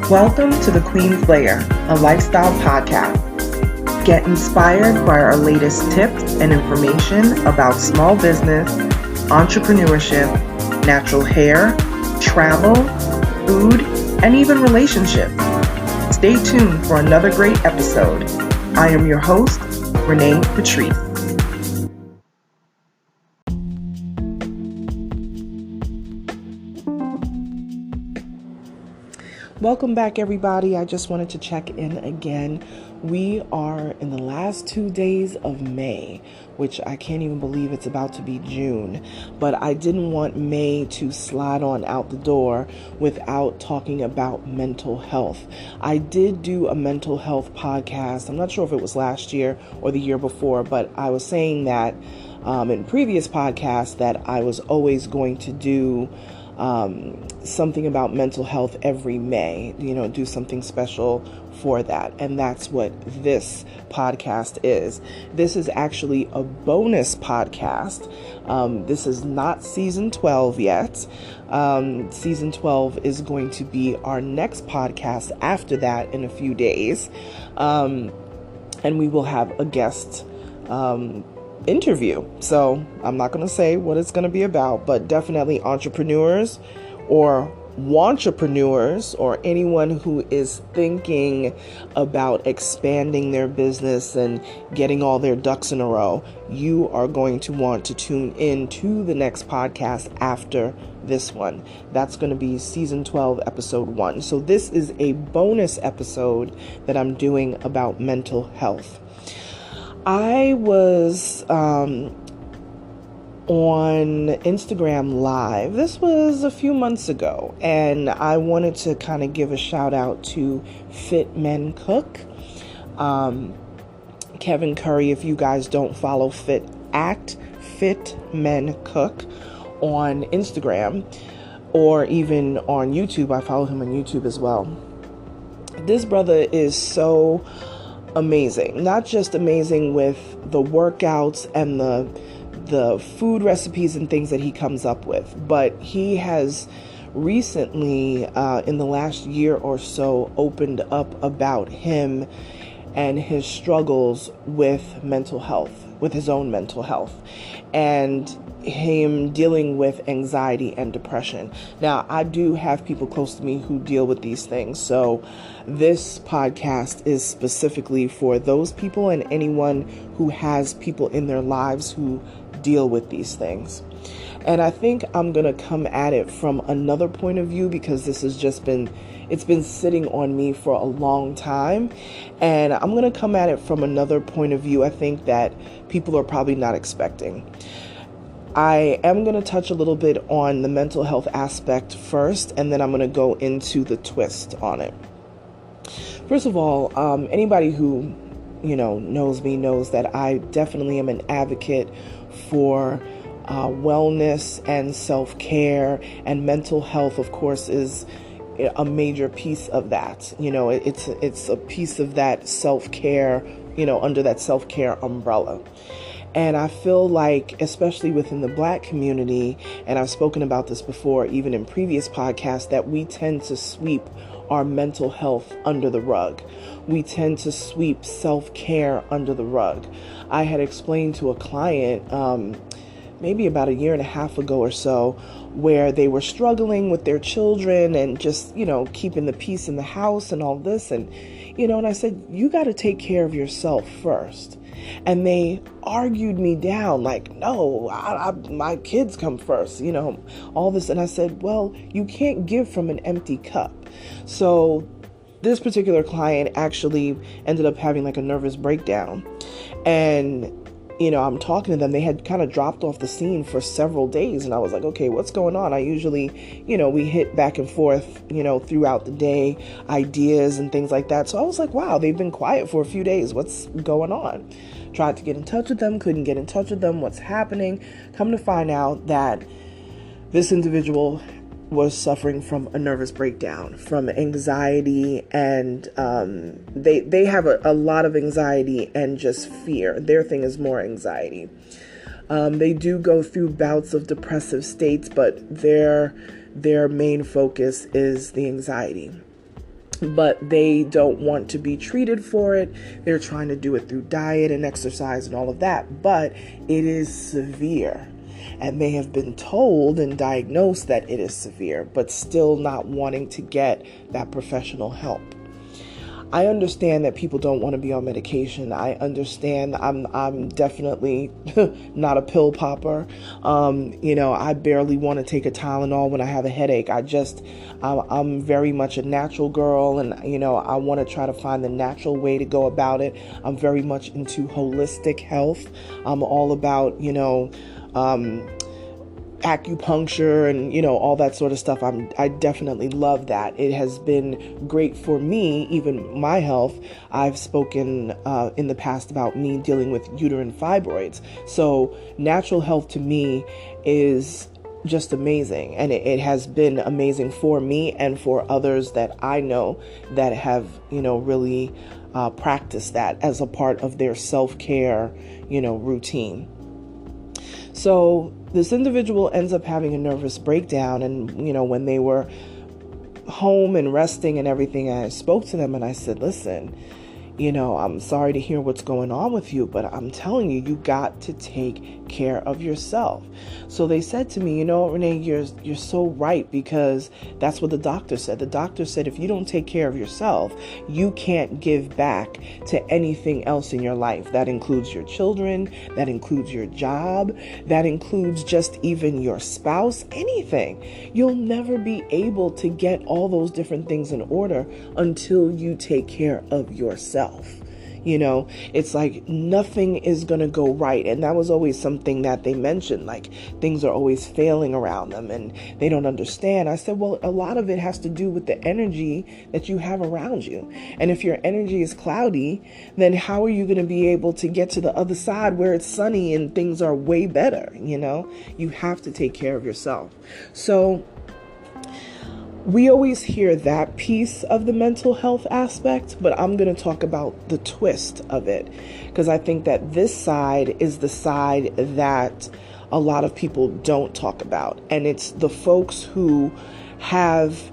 Welcome to The Queen's Lair, a lifestyle podcast. Get inspired by our latest tips and information about small business, entrepreneurship, natural hair, travel, food, and even relationships. Stay tuned for another great episode. I am your host, Renee Patrice. Welcome back, everybody. I just wanted to check in again. We are in the last 2 days of May, which I can't even believe it's about to be June. But I didn't want May to slide on out the door without talking about mental health. I did do a mental health podcast. I'm not sure if it was last year or the year before, but I was saying that in previous podcasts that I was always going to do something about mental health every May, do something special for that. And that's what this podcast is. This is actually a bonus podcast. This is not season 12 yet. Season 12 is going to be our next podcast after that in a few days. And we will have a guest, interview. So I'm not going to say what it's going to be about, but definitely entrepreneurs or wantrepreneurs or anyone who is thinking about expanding their business and getting all their ducks in a row. You are going to want to tune in to the next podcast after this one. That's going to be season 12, episode 1. So this is a bonus episode that I'm doing about mental health. I was on Instagram Live. This was a few months ago, and I wanted to kind of give a shout out to Fit Men Cook. Kevin Curry, if you guys don't follow Fit Men Cook on Instagram or even on YouTube. I follow him on YouTube as well. This brother is so amazing. Not just amazing with the workouts and the food recipes and things that he comes up with, but he has recently, in the last year or so, opened up about him and his struggles with mental health, with his own mental health, and him dealing with anxiety and depression. Now, I do have people close to me who deal with these things, so this podcast is specifically for those people and anyone who has people in their lives who deal with these things. And I think I'm going to come at it from another point of view because this has just it's been sitting on me for a long time. And I'm going to come at it from another point of view I think that people are probably not expecting. I am going to touch a little bit on the mental health aspect first, and then I'm going to go into the twist on it. First of all, anybody who, knows me knows that I definitely am an advocate for wellness and self-care, and mental health, of course, is a major piece of that. It's a piece of that self-care, under that self-care umbrella. And I feel like, especially within the Black community, and I've spoken about this before, even in previous podcasts, that we tend to sweep our mental health under the rug. We tend to sweep self-care under the rug. I had explained to a client, maybe about a year and a half ago or so, where they were struggling with their children and just, keeping the peace in the house and all this. And, and I said, you got to take care of yourself first. And they argued me down like, no, my kids come first, all this. And I said, well, you can't give from an empty cup. So this particular client actually ended up having like a nervous breakdown. And I'm talking to them. They had kind of dropped off the scene for several days. And I was like, okay, what's going on? I usually, we hit back and forth, throughout the day, ideas and things like that. So I was like, wow, they've been quiet for a few days. What's going on? Tried to get in touch with them, couldn't get in touch with them. What's happening? Come to find out that this individual was suffering from a nervous breakdown, from anxiety, and they have a lot of anxiety and just fear. Their thing is more anxiety. They do go through bouts of depressive states, but their main focus is the anxiety. but they don't want to be treated for it. They're trying to do it through diet and exercise and all of that, but it is severe. And they have been told and diagnosed that it is severe, but still not wanting to get that professional help. I understand that people don't want to be on medication. I understand. I'm definitely not a pill popper. I barely want to take a Tylenol when I have a headache. I'm very much a natural girl, and I want to try to find the natural way to go about it. I'm very much into holistic health. I'm all about acupuncture and all that sort of stuff. I definitely love that. It has been great for me, even my health. I've spoken in the past about me dealing with uterine fibroids. So natural health to me is just amazing, and it has been amazing for me and for others that I know that have really practiced that as a part of their self-care routine. So this individual ends up having a nervous breakdown, and when they were home and resting and everything, I spoke to them and I said, listen, I'm sorry to hear what's going on with you, but I'm telling you, you got to take care of yourself. So they said to me, Renee, you're so right, because that's what the doctor said. The doctor said, if you don't take care of yourself, you can't give back to anything else in your life. That includes your children, that includes your job, that includes just even your spouse, anything. You'll never be able to get all those different things in order until you take care of yourself. It's like nothing is going to go right. And that was always something that they mentioned, like things are always failing around them and they don't understand. I said, well, a lot of it has to do with the energy that you have around you. And if your energy is cloudy, then how are you going to be able to get to the other side where it's sunny and things are way better? You have to take care of yourself. So we always hear that piece of the mental health aspect, but I'm going to talk about the twist of it, because I think that this side is the side that a lot of people don't talk about. And it's the folks who have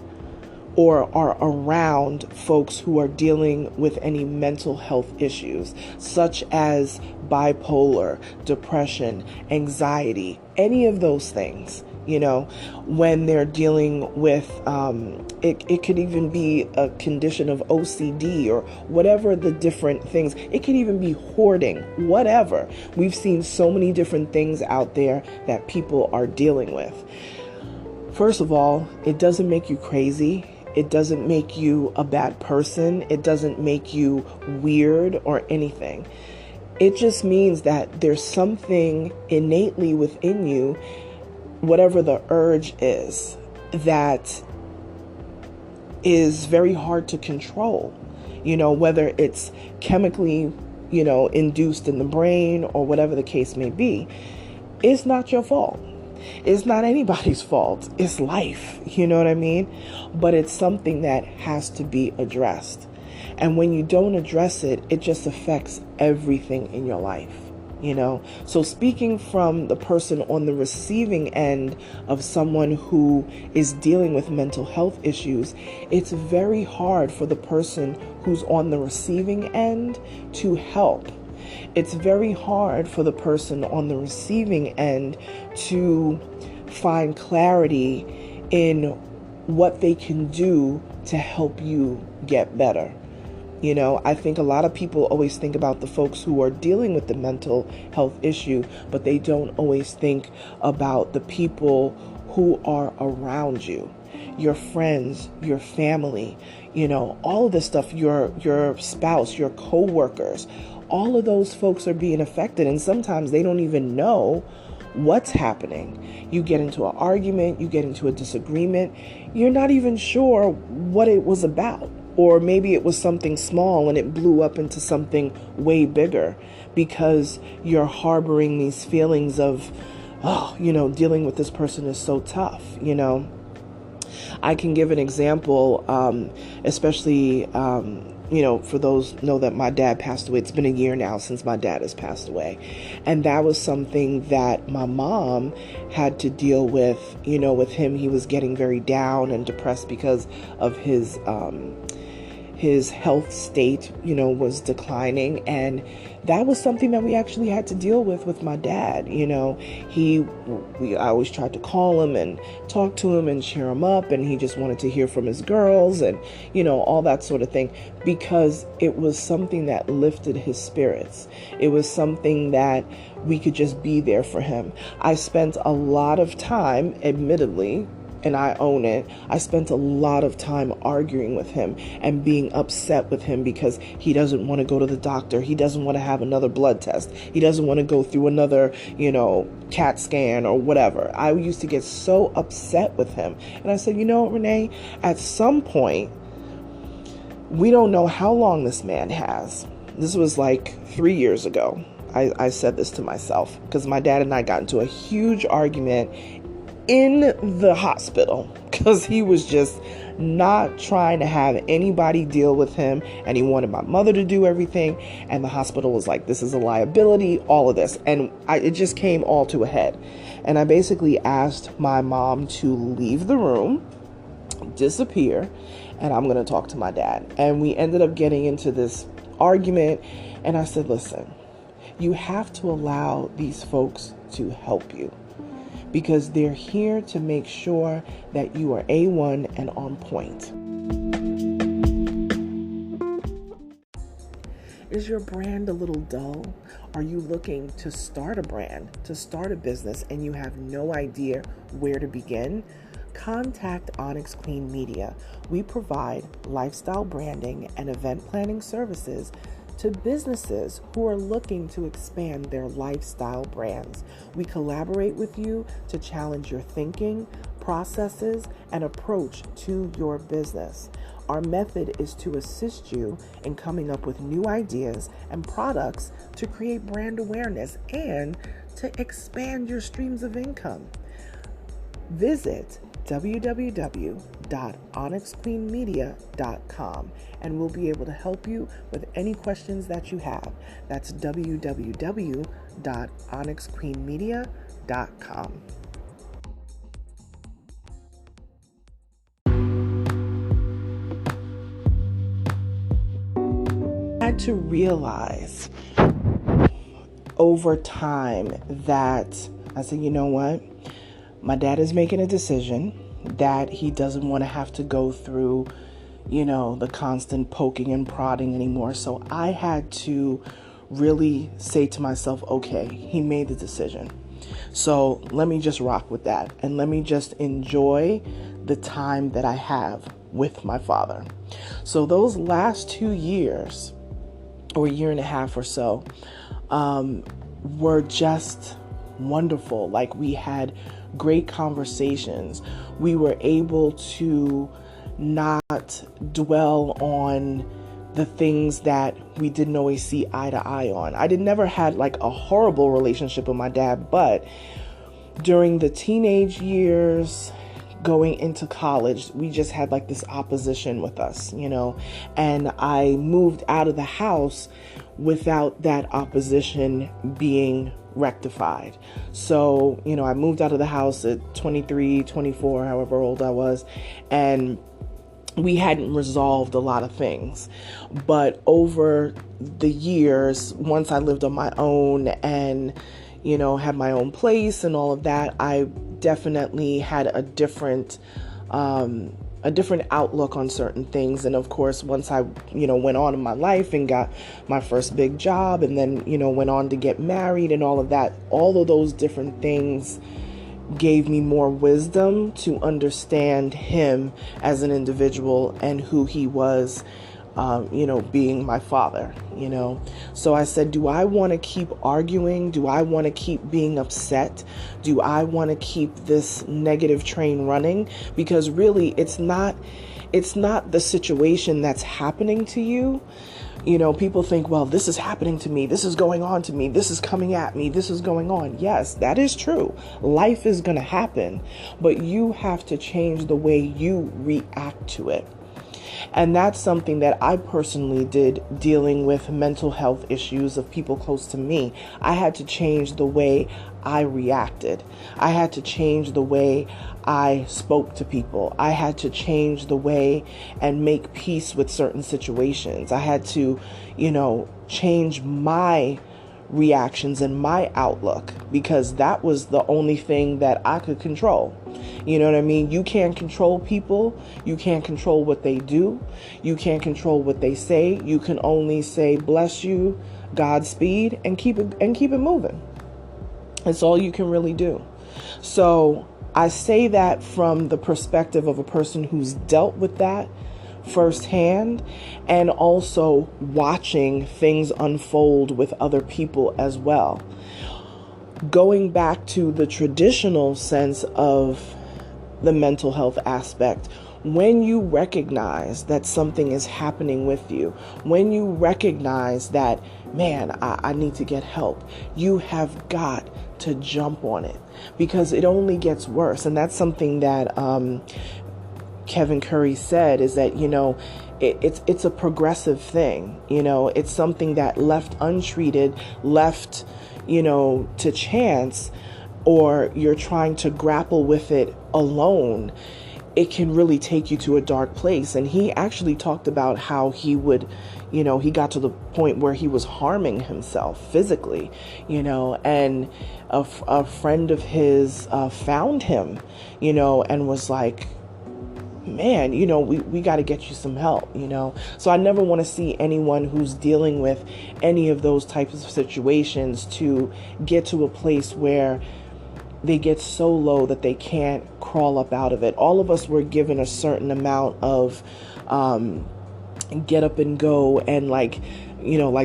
or are around folks who are dealing with any mental health issues, such as bipolar, depression, anxiety, any of those things. When they're dealing with, it could even be a condition of OCD or whatever the different things. It could even be hoarding, whatever. We've seen so many different things out there that people are dealing with. First of all, it doesn't make you crazy. It doesn't make you a bad person. It doesn't make you weird or anything. It just means that there's something innately within you, whatever the urge is, that is very hard to control, whether it's chemically, induced in the brain or whatever the case may be. It's not your fault. It's not anybody's fault. It's life. You know what I mean? But it's something that has to be addressed. And when you don't address it, it just affects everything in your life. So speaking from the person on the receiving end of someone who is dealing with mental health issues, it's very hard for the person who's on the receiving end to help. It's very hard for the person on the receiving end to find clarity in what they can do to help you get better. I think a lot of people always think about the folks who are dealing with the mental health issue, but they don't always think about the people who are around you, your friends, your family, all of this stuff, your spouse, your co-workers. All of those folks are being affected, and sometimes they don't even know what's happening. You get into an argument, you get into a disagreement, you're not even sure what it was about. Or maybe it was something small and it blew up into something way bigger because you're harboring these feelings of, dealing with this person is so tough, I can give an example, especially, for those know that my dad passed away. It's been a year now since my dad has passed away. And that was something that my mom had to deal with, with him. He was getting very down and depressed because of his his health state, was declining. And that was something that we actually had to deal with my dad. I always tried to call him and talk to him and cheer him up, and he just wanted to hear from his girls and, all that sort of thing, because it was something that lifted his spirits. It was something that we could just be there for him. I spent a lot of time, admittedly, and I own it, I spent a lot of time arguing with him and being upset with him because he doesn't want to go to the doctor. He doesn't want to have another blood test. He doesn't want to go through another, CAT scan or whatever. I used to get so upset with him. And I said, Renee, at some point, we don't know how long this man has. This was like 3 years ago. I said this to myself because my dad and I got into a huge argument in the hospital because he was just not trying to have anybody deal with him, and he wanted my mother to do everything, and the hospital was like, this is a liability, all of this. And it just came all to a head. And I basically asked my mom to leave the room, disappear, and I'm going to talk to my dad. And we ended up getting into this argument, and I said, listen, you have to allow these folks to help you, because they're here to make sure that you are A1 and on point. Is your brand a little dull? Are you looking to start a brand, to start a business, and you have no idea where to begin? Contact Onyx Queen Media. We provide lifestyle branding and event planning services to businesses who are looking to expand their lifestyle brands. We collaborate with you to challenge your thinking, processes, and approach to your business. Our method is to assist you in coming up with new ideas and products to create brand awareness and to expand your streams of income. Visit www.onyxqueenmedia.com and we'll be able to help you with any questions that you have. That's www.onyxqueenmedia.com. I had to realize over time that I said, you know what? My dad is making a decision that he doesn't want to have to go through, the constant poking and prodding anymore. So I had to really say to myself, okay, he made the decision. So let me just rock with that. And let me just enjoy the time that I have with my father. So those last 2 years, or a year and a half or so, were just wonderful. Like, we had great conversations. We were able to not dwell on the things that we didn't always see eye to eye on. I never had like a horrible relationship with my dad, but during the teenage years, going into college, we just had like this opposition with us, and I moved out of the house without that opposition being rectified. So, I moved out of the house at 23, 24, however old I was, and we hadn't resolved a lot of things. But over the years, once I lived on my own and, had my own place and all of that, I definitely had a different outlook on certain things. And of course, once I, went on in my life and got my first big job and then, went on to get married and all of that, all of those different things gave me more wisdom to understand him as an individual and who he was, being my father, So I said, do I want to keep arguing? Do I want to keep being upset? Do I want to keep this negative train running? Because really, it's not the situation that's happening to you. People think, well, this is happening to me. This is going on to me. This is coming at me. This is going on. Yes, that is true. Life is going to happen, but you have to change the way you react to it. And that's something that I personally did dealing with mental health issues of people close to me. I had to change the way I reacted. I had to change the way I spoke to people. I had to change the way and make peace with certain situations. I had to, change my reactions and my outlook, because that was the only thing that I could control. You know what I mean? You can't control people. You can't control what they do. You can't control what they say. You can only say, bless you, Godspeed, and keep it moving. That's all you can really do. So I say that from the perspective of a person who's dealt with that firsthand, and also watching things unfold with other people as well. Going back to the traditional sense of the mental health aspect, when you recognize that something is happening with you, when you recognize that, man, I need to get help, you have got to jump on it, because it only gets worse. And that's something that Kevin Curry said, is that, it's a progressive thing. It's something that left untreated, left, to chance, or you're trying to grapple with it alone, it can really take you to a dark place. And he actually talked about how he would, he got to the point where he was harming himself physically, and a friend of his found him, and was like, man, we got to get you some help, So I never want to see anyone who's dealing with any of those types of situations to get to a place where they get so low that they can't crawl up out of it. All of us were given a certain amount of get up and go, and like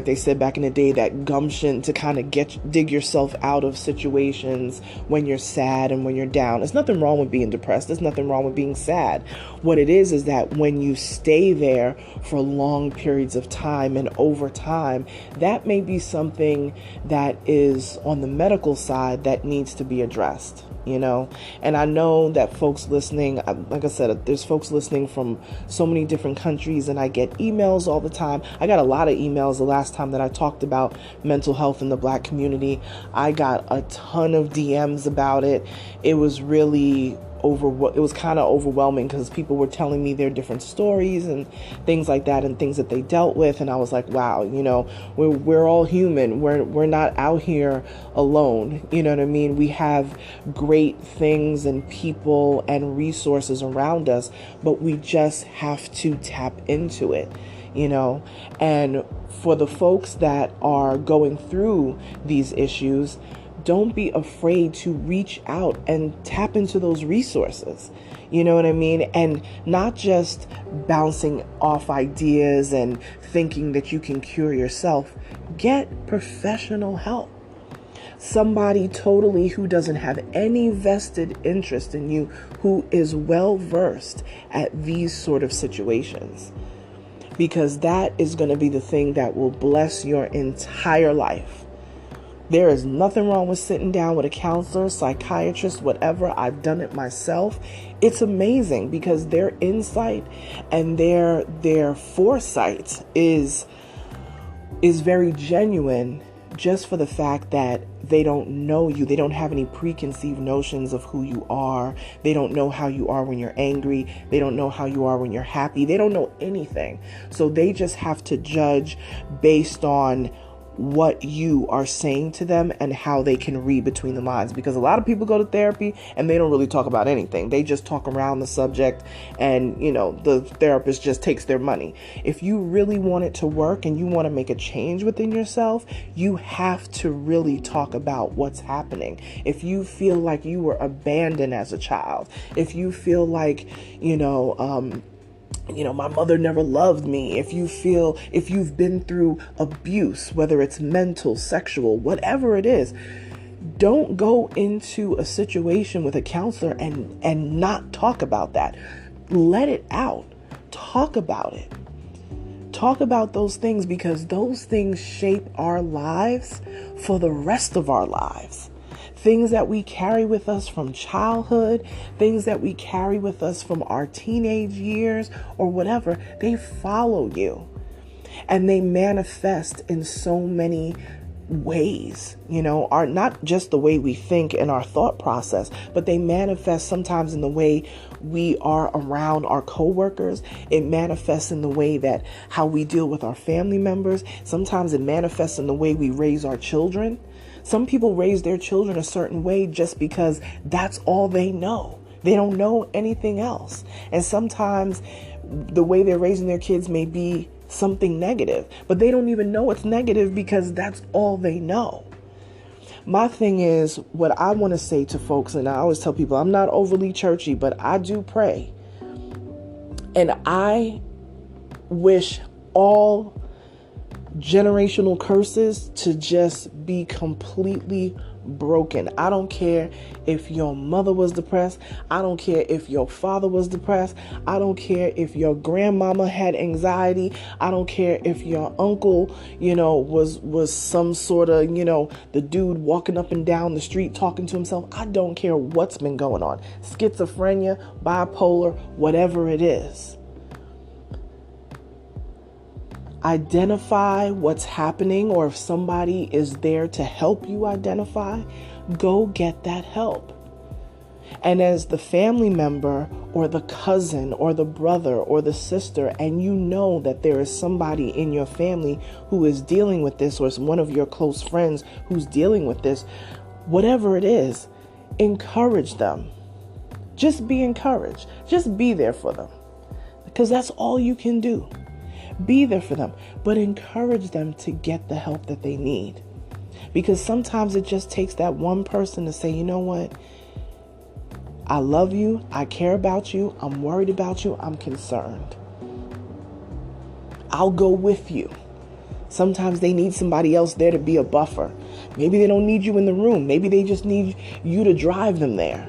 they said back in the day, that gumption to kind of dig yourself out of situations when you're sad and when you're down. There's nothing wrong with being depressed. There's nothing wrong with being sad. What it is that when you stay there for long periods of time and over time, that may be something that is on the medical side that needs to be addressed. And I know that folks listening, like I said, there's folks listening from so many different countries, and I get emails all the time. I got a lot of emails the last time that I talked about mental health in the Black community. I got a ton of DMs about it. It was really it was kind of overwhelming, because people were telling me their different stories and things like that, and things that they dealt with. And I was like, wow, we're all human. We're not out here alone. You know what I mean? We have great things and people and resources around us, but we just have to tap into it. And for the folks that are going through these issues, don't be afraid to reach out and tap into those resources. You know what I mean? And not just bouncing off ideas and thinking that you can cure yourself. Get professional help. Somebody totally who doesn't have any vested interest in you, who is well versed at these sort of situations. Because that is going to be the thing that will bless your entire life. There is nothing wrong with sitting down with a counselor, psychiatrist, whatever. I've done it myself. It's amazing, because their insight and their foresight is very genuine, just for the fact that they don't know you. They don't have any preconceived notions of who you are. They don't know how you are when you're angry. They don't know how you are when you're happy. They don't know anything. So they just have to judge based on what you are saying to them and how they can read between the lines. Because a lot of people go to therapy and they don't really talk about anything. They just talk around the subject, and the therapist just takes their money. If you really want it to work and you want to make a change within yourself, you have to really talk about what's happening. If you feel like you were abandoned as a child, if you feel like my mother never loved me, if you've been through abuse, whether it's mental, sexual, whatever it is, don't go into a situation with a counselor and not talk about that. Let it out. Talk about it. Talk about those things, because those things shape our lives for the rest of our lives. things that we carry with us from childhood, things that we carry with us from our teenage years or whatever, they follow you. And they manifest in so many ways, are not just the way we think and our thought process, but they manifest sometimes in the way we are around our coworkers. It manifests in the way that how we deal with our family members. Sometimes it manifests in the way we raise our children. Some people raise their children a certain way just because that's all they know. They don't know anything else. And sometimes the way they're raising their kids may be something negative, but they don't even know it's negative because that's all they know. My thing is, what I want to say to folks, and I always tell people, I'm not overly churchy, but I do pray. And I wish all generational curses to just be completely broken. I don't care if your mother was depressed. I don't care if your father was depressed. I don't care if your grandmama had anxiety. I don't care if your uncle, was some sort of, the dude walking up and down the street talking to himself. I don't care what's been going on. Schizophrenia, bipolar, whatever it is. Identify what's happening, or if somebody is there to help you identify, go get that help. And as the family member or the cousin or the brother or the sister, and you know that there is somebody in your family who is dealing with this, or it's one of your close friends who's dealing with this, whatever it is, encourage them. Just be encouraged. Just be there for them, because that's all you can do. Be there for them, but encourage them to get the help that they need. Because sometimes it just takes that one person to say, you know what? I love you. I care about you. I'm worried about you. I'm concerned. I'll go with you. Sometimes they need somebody else there to be a buffer. Maybe they don't need you in the room. Maybe they just need you to drive them there.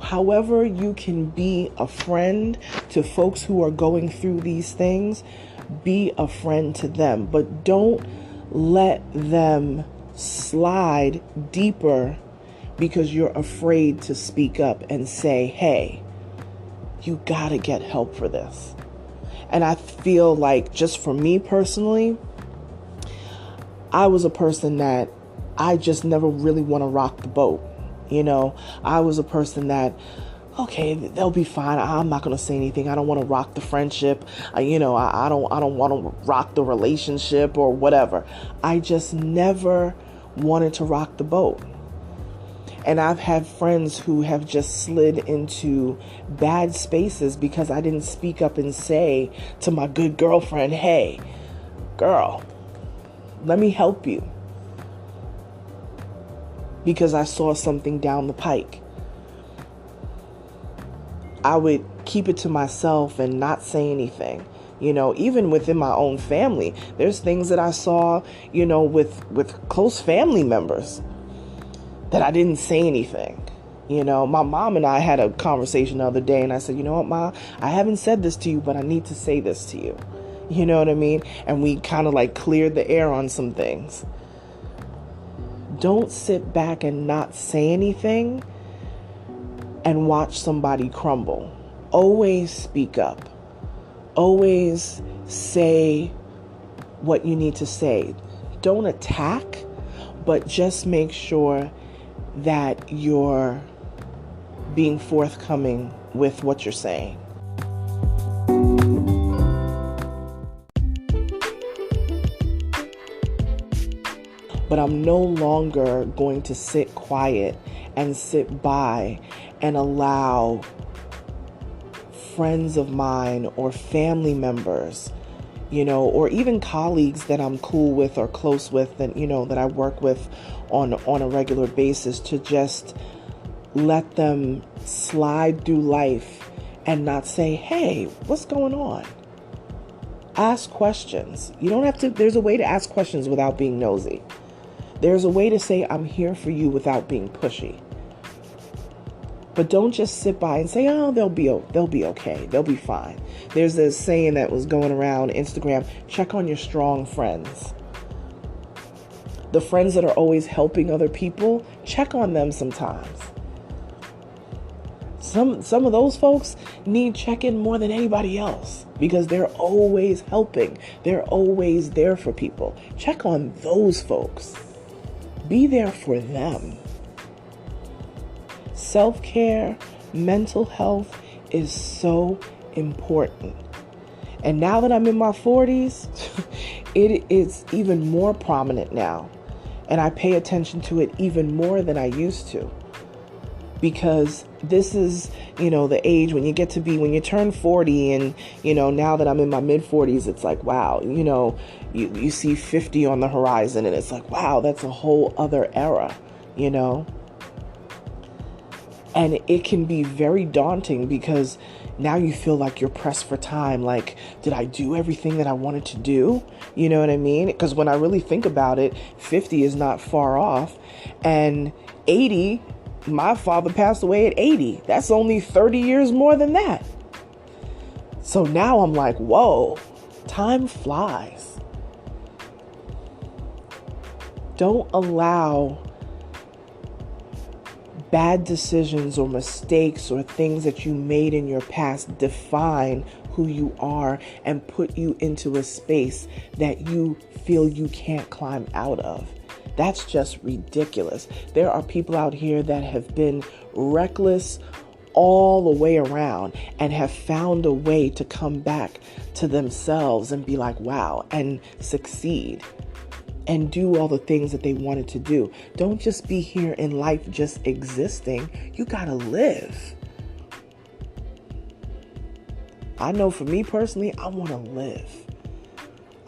However you can be a friend to folks who are going through these things, be a friend to them. But don't let them slide deeper because you're afraid to speak up and say, hey, you gotta get help for this. And I feel like, just for me personally, I was a person that I just never really want to rock the boat. I was a person that, okay, they'll be fine. I'm not going to say anything. I don't want to rock the friendship. I don't want to rock the relationship or whatever. I just never wanted to rock the boat. And I've had friends who have just slid into bad spaces because I didn't speak up and say to my good girlfriend, hey, girl, let me help you. Because I saw something down the pike. I would keep it to myself and not say anything. Even within my own family, there's things that I saw, with close family members that I didn't say anything. My mom and I had a conversation the other day, and I said, you know what, Ma, I haven't said this to you, but I need to say this to you. You know what I mean? And we kind of cleared the air on some things. Don't sit back and not say anything and watch somebody crumble. Always speak up. Always say what you need to say. Don't attack, but just make sure that you're being forthcoming with what you're saying. But I'm no longer going to sit quiet and sit by and allow friends of mine or family members, or even colleagues that I'm cool with or close with and, that I work with on a regular basis, to just let them slide through life and not say, hey, what's going on? Ask questions. You don't have to, there's a way to ask questions without being nosy. There's a way to say, I'm here for you without being pushy. But don't just sit by and say, oh, they'll be okay. They'll be fine. There's this saying that was going around Instagram, check on your strong friends. The friends that are always helping other people, check on them sometimes. Some of those folks need check-in more than anybody else because they're always helping. They're always there for people. Check on those folks. Be there for them. Self-care, mental health is so important. And now that I'm in my 40s, it is even more prominent now. And I pay attention to it even more than I used to. Because this is, the age when you turn 40 and, now that I'm in my mid 40s, it's like, wow, you see 50 on the horizon and it's like, wow, that's a whole other era, And it can be very daunting because now you feel like you're pressed for time. Like, did I do everything that I wanted to do? You know what I mean? Because when I really think about it, 50 is not far off. And 80, my father passed away at 80. That's only 30 years more than that. So now I'm like, whoa, time flies. Don't allow bad decisions or mistakes or things that you made in your past define who you are and put you into a space that you feel you can't climb out of. That's just ridiculous. There are people out here that have been reckless all the way around and have found a way to come back to themselves and be like, wow, and succeed and do all the things that they wanted to do. Don't just be here in life just existing. You gotta live. I know for me personally, I want to live.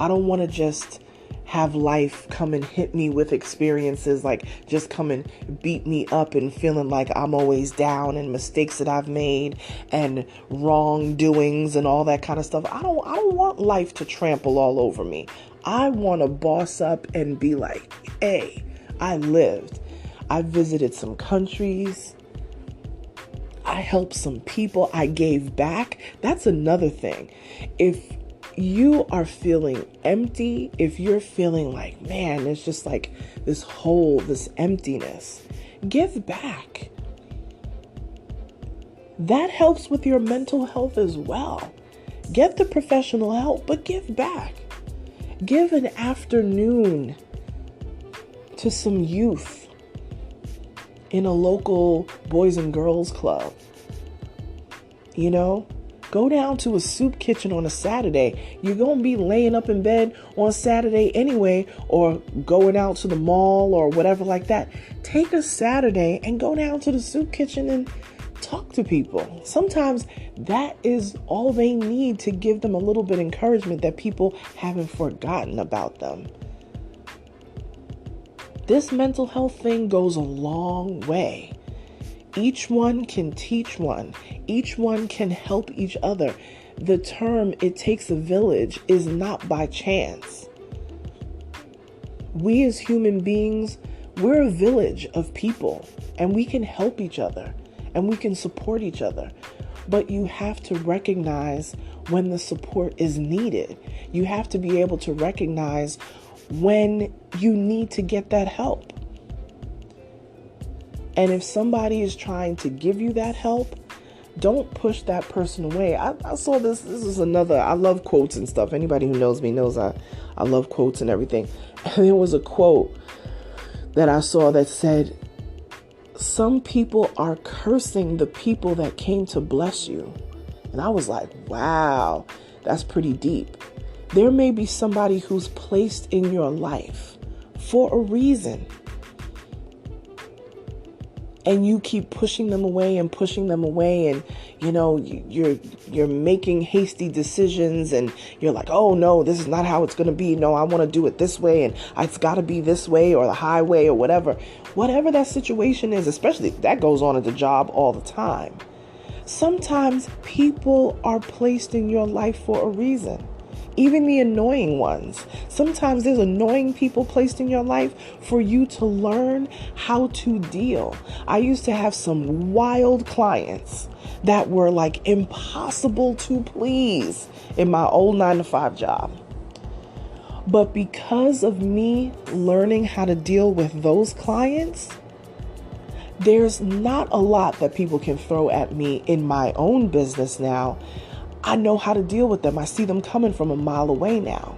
I don't want to just have life come and hit me with experiences, like just come and beat me up and feeling like I'm always down and mistakes that I've made and wrongdoings and all that kind of stuff. I don't want life to trample all over me. I want to boss up and be like, hey, I lived. I visited some countries. I helped some people. I gave back. That's another thing. If you are feeling empty, if you're feeling like, man, it's just like this hole, this emptiness, give back. That helps with your mental health as well. Get the professional help, but give back. Give an afternoon to some youth in a local boys and girls club. Go down to a soup kitchen on a Saturday. You're going to be laying up in bed on Saturday anyway, or going out to the mall or whatever like that. Take a Saturday and go down to the soup kitchen and talk to people. Sometimes that is all they need to give them a little bit of encouragement that people haven't forgotten about them. This mental health thing goes a long way. Each one can teach one. Each one can help each other. The term, it takes a village, is not by chance. We as human beings, we're a village of people, and we can help each other, and we can support each other. But you have to recognize when the support is needed. You have to be able to recognize when you need to get that help. And if somebody is trying to give you that help, don't push that person away. I saw this. This is another. I love quotes and stuff. Anybody who knows me knows I love quotes and everything. And there was a quote that I saw that said, some people are cursing the people that came to bless you. And I was like, wow, that's pretty deep. There may be somebody who's placed in your life for a reason. And you keep pushing them away and you're making hasty decisions and you're like, oh no, this is not how it's going to be. No, I want to do it this way and it's got to be this way or the highway or whatever that situation is, especially that goes on at the job all the time. Sometimes people are placed in your life for a reason. Even the annoying ones. Sometimes there's annoying people placed in your life for you to learn how to deal. I used to have some wild clients that were like impossible to please in my old 9-to-5 job. But because of me learning how to deal with those clients, there's not a lot that people can throw at me in my own business now. I know how to deal with them. I see them coming from a mile away now.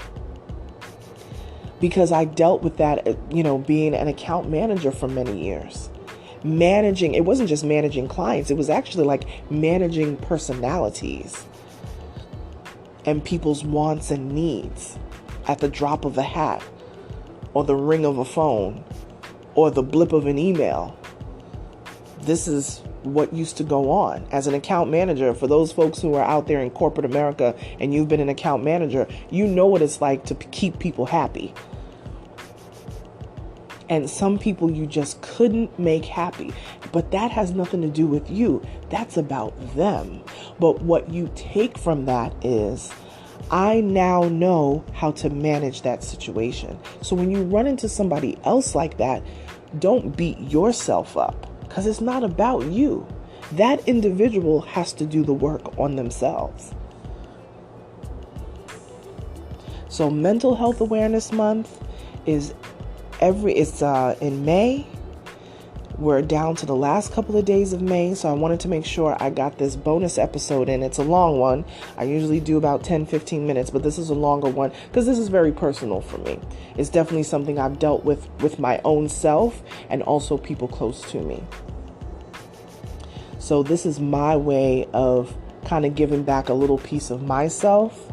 Because I dealt with that, being an account manager for many years. It wasn't just managing clients. It was actually like managing personalities and people's wants and needs at the drop of a hat, or the ring of a phone, or the blip of an email. This is what used to go on as an account manager. For those folks who are out there in corporate America and you've been an account manager, you know what it's like to keep people happy. And some people you just couldn't make happy. But that has nothing to do with you. That's about them. But what you take from that is, I now know how to manage that situation. So when you run into somebody else like that, don't beat yourself up, because it's not about you. That individual has to do the work on themselves. So Mental Health Awareness Month is in May. We're down to the last couple of days of May, so I wanted to make sure I got this bonus episode in. It's a long one. I usually do about 10-15 minutes, but this is a longer one because this is very personal for me. It's definitely something I've dealt with my own self and also people close to me. So this is my way of kind of giving back a little piece of myself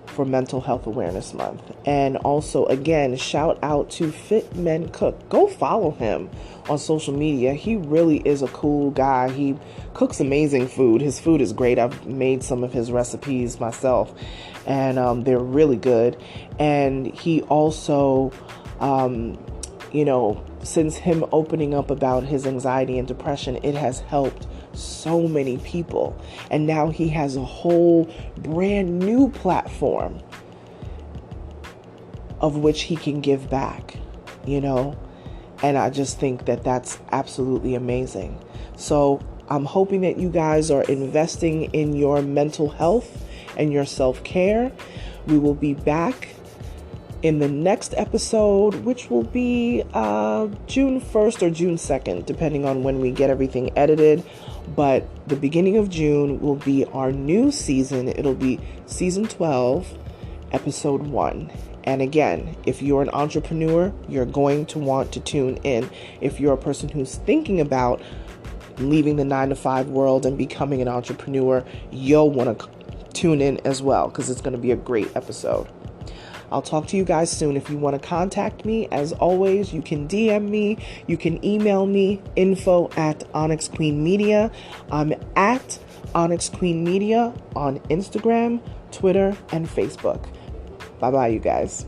for Mental Health Awareness Month. And also, again, shout out to Fit Men Cook. Go follow him on social media. He really is a cool guy. He cooks amazing food. His food is great. I've made some of his recipes myself, and they're really good. And he also, since him opening up about his anxiety and depression, it has helped so many people. And now he has a whole brand new platform of which he can give back, and I just think that that's absolutely amazing. So I'm hoping that you guys are investing in your mental health and your self-care. We will be back in the next episode, which will be June 1st or June 2nd, depending on when we get everything edited. But the beginning of June will be our new season. It'll be season 12, episode 1. And again, if you're an entrepreneur, you're going to want to tune in. If you're a person who's thinking about leaving the 9-to-5 world and becoming an entrepreneur, you'll want to tune in as well, because it's going to be a great episode. I'll talk to you guys soon. If you want to contact me, as always, you can DM me. You can email me, info@Onyx Queen Media. I'm at Onyx Queen Media on Instagram, Twitter, and Facebook. Bye-bye, you guys.